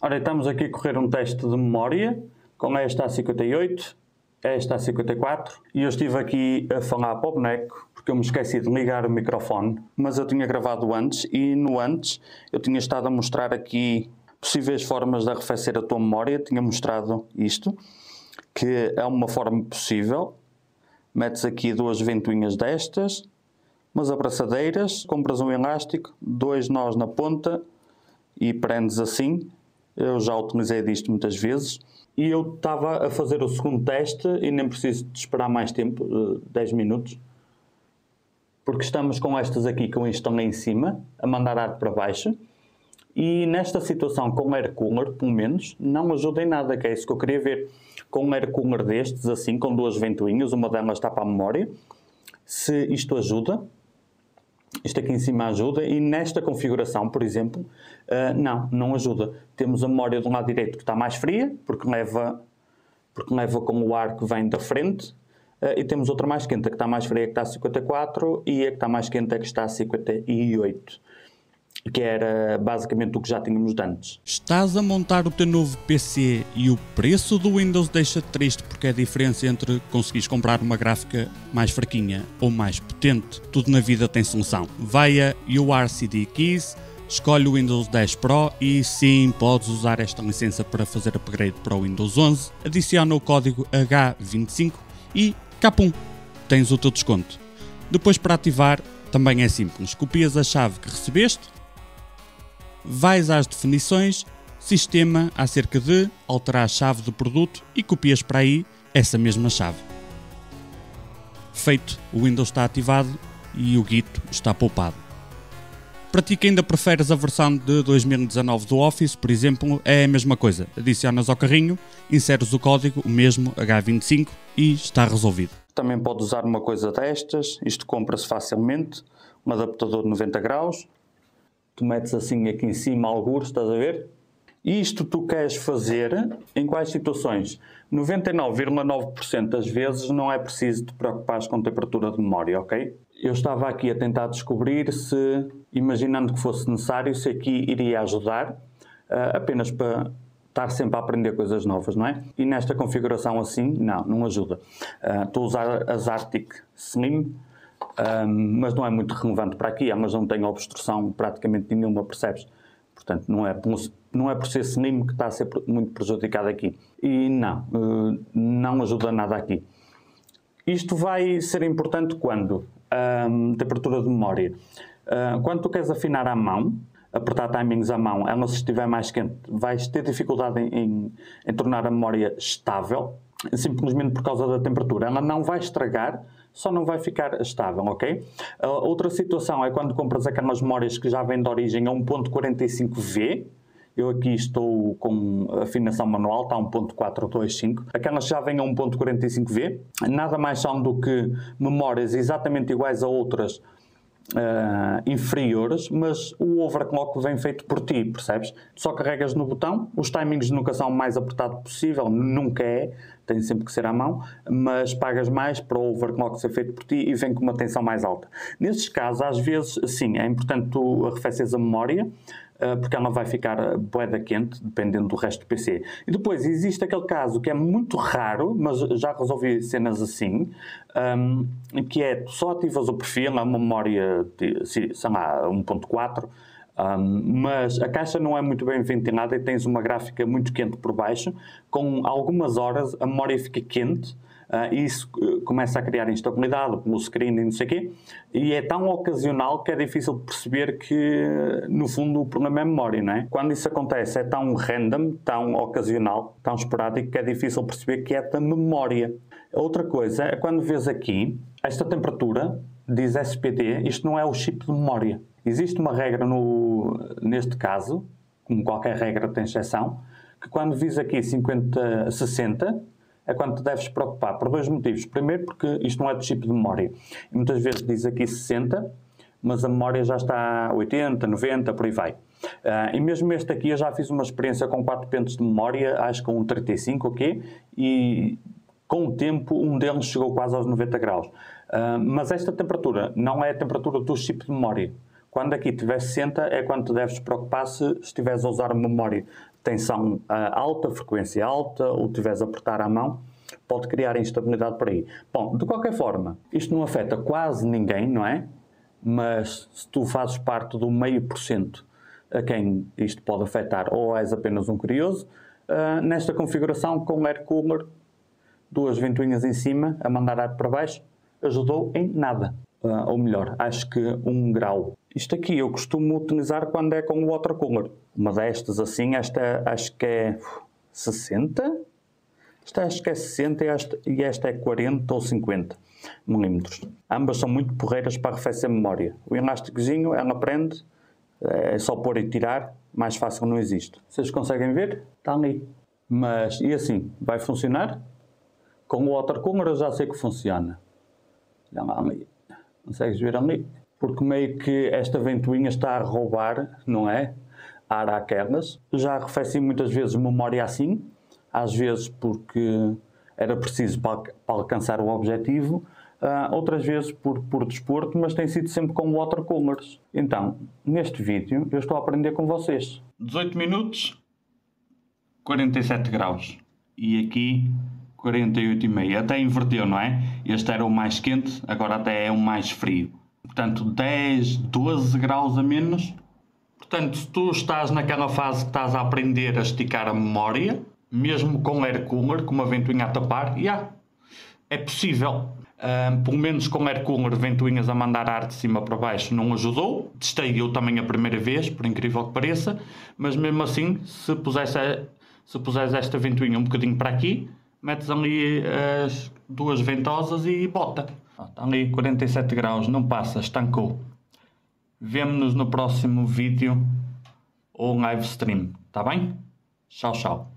Ora, estamos aqui a correr um teste de memória com esta A58, esta A54, e eu estive aqui a falar para o boneco porque eu me esqueci de ligar o microfone, mas eu tinha gravado antes e no antes eu tinha estado a mostrar aqui possíveis formas de arrefecer a tua memória. Tinha mostrado isto, que é uma forma possível. Metes aqui duas ventoinhas destas, umas abraçadeiras, compras um elástico, 2 nós na ponta e prendes assim. Eu já utilizei disto muitas vezes. E eu estava a fazer o segundo teste e nem preciso de esperar mais tempo, 10 minutos. Porque estamos com estas aqui, com isto lá em cima, a mandar ar para baixo. E nesta situação com air cooler, pelo menos, não ajuda em nada, que é isso que eu queria ver. Com um air cooler destes, assim, com duas ventoinhas, uma delas está para a memória. Se isto ajuda, isto aqui em cima ajuda, e nesta configuração, por exemplo, não ajuda. Temos a memória do lado direito que está mais fria, porque leva com o ar que vem da frente, e temos outra mais quente, a que está mais fria, que está a 54, e a que está mais quente, a que está a 58. Que era basicamente o que já tínhamos de antes. Estás a montar o teu novo PC e o preço do Windows deixa-te triste porque é a diferença entre conseguires comprar uma gráfica mais fraquinha ou mais potente. Tudo na vida tem solução. Vai a URCD Keys, escolhe o Windows 10 Pro e sim, podes usar esta licença para fazer upgrade para o Windows 11. Adiciona o código H25 e capum, tens o teu desconto. Depois, para ativar, também é simples. Copias a chave que recebeste, vais às definições, sistema acerca de, alterar a chave do produto e copias para aí essa mesma chave. Feito, o Windows está ativado e o Git está poupado. Para ti que ainda preferes a versão de 2019 do Office, por exemplo, é a mesma coisa. Adicionas ao carrinho, inseres o código, o mesmo, H25, e está resolvido. Também podes usar uma coisa destas, isto compra-se facilmente, um adaptador de 90 graus. Tu metes assim aqui em cima algures, estás a ver? E isto tu queres fazer em quais situações? 99,9% das vezes não é preciso te preocupares com temperatura de memória, ok? Eu estava aqui a tentar descobrir se, imaginando que fosse necessário, se aqui iria ajudar, apenas para estar sempre a aprender coisas novas, não é? E nesta configuração assim, não ajuda. Estou a usar as Arctic Slim, mas não é muito relevante para aqui, mas não tem obstrução praticamente nenhuma, percebes? Portanto, não é por ser slim que está a ser muito prejudicado aqui. E não ajuda nada aqui. Isto vai ser importante quando? Temperatura de memória. Quando tu queres afinar à mão, apertar timings à mão, ela se estiver mais quente, vais ter dificuldade em tornar a memória estável, simplesmente por causa da temperatura. Ela não vai estragar, só não vai ficar estável, ok? Outra situação é quando compras aquelas memórias que já vêm de origem a 1.45V. Eu aqui estou com afinação manual, está a 1.425. Aquelas que já vêm a 1.45V, nada mais são do que memórias exatamente iguais a outras inferiores, mas o overclock vem feito por ti, percebes? Só carregas no botão, os timings nunca são o mais apertado possível, nunca é, tem sempre que ser à mão, mas pagas mais para o overclock ser feito por ti e vem com uma tensão mais alta. Nesses casos, às vezes, sim, é importante tu arrefeces a memória, porque ela vai ficar bué da quente, dependendo do resto do PC. E depois existe aquele caso que é muito raro, mas já resolvi cenas assim, que é, tu só ativas o perfil, é uma memória de, sei lá, 1.4, mas a caixa não é muito bem ventilada e tens uma gráfica muito quente por baixo, com algumas horas a memória fica quente, e isso começa a criar instabilidade pelo screen e não sei o quê, e é tão ocasional que é difícil de perceber que, no fundo, o problema é a memória, não é? Quando isso acontece é tão random, tão ocasional, tão esporádico, que é difícil perceber que é da memória. Outra coisa é quando vês aqui, esta temperatura, diz SPD, isto não é o chip de memória. Existe uma regra neste caso, como qualquer regra tem exceção, que quando vis aqui 50, 60, é quando te deves preocupar, por dois motivos. Primeiro, porque isto não é do chip de memória. E muitas vezes diz aqui 60, mas a memória já está a 80, 90, por aí vai. E mesmo este aqui, eu já fiz uma experiência com 4 pentes de memória, acho que com um 35, ok? E com o tempo, um deles chegou quase aos 90 graus. Mas esta temperatura não é a temperatura do chip de memória. Quando aqui tiver 60 é quando te deves preocupar se estiveres a usar a memória tensão alta, frequência alta, ou estiveres a apertar a mão, pode criar instabilidade por aí. Bom, de qualquer forma, isto não afeta quase ninguém, não é? Mas se tu fazes parte do 0,5% a quem isto pode afetar, ou és apenas um curioso, nesta configuração com air cooler, 2 ventoinhas em cima a mandar ar para baixo, ajudou em nada. Ou melhor, acho que 1 grau. Isto aqui eu costumo utilizar quando é com o water cooler. Uma destas assim, esta acho que é 60? Esta acho que é 60 e esta é 40 ou 50 milímetros. Ambas são muito porreiras para arrefecer a memória. O elásticozinho, ela prende, é só pôr e tirar, mais fácil não existe. Vocês conseguem ver? Está ali. Mas, e assim, vai funcionar? Com o water cooler eu já sei que funciona. Olha lá ali. Consegues ver ali? Porque meio que esta ventoinha está a roubar, não é? Ar àquelas. Já arrefeci muitas vezes memória assim, às vezes porque era preciso para alcançar o objetivo, outras vezes por desporto, mas tem sido sempre com water coolers. Então, neste vídeo, eu estou a aprender com vocês. 18 minutos, 47 graus. E aqui 48,5. Até inverteu, não é? Este era o mais quente, agora até é o mais frio. Portanto, 10, 12 graus a menos. Portanto, se tu estás naquela fase que estás a aprender a esticar a memória, mesmo com air cooler, com uma ventoinha a tapar, é possível. Pelo menos com air cooler, ventoinhas a mandar ar de cima para baixo não ajudou. Testei eu também a primeira vez, por incrível que pareça, mas mesmo assim, se puseres esta ventoinha um bocadinho para aqui, metes ali as 2 ventosas e bota. Está ali 47 graus, não passa, estancou. Vemo-nos no próximo vídeo ou live stream, está bem? Tchau, tchau.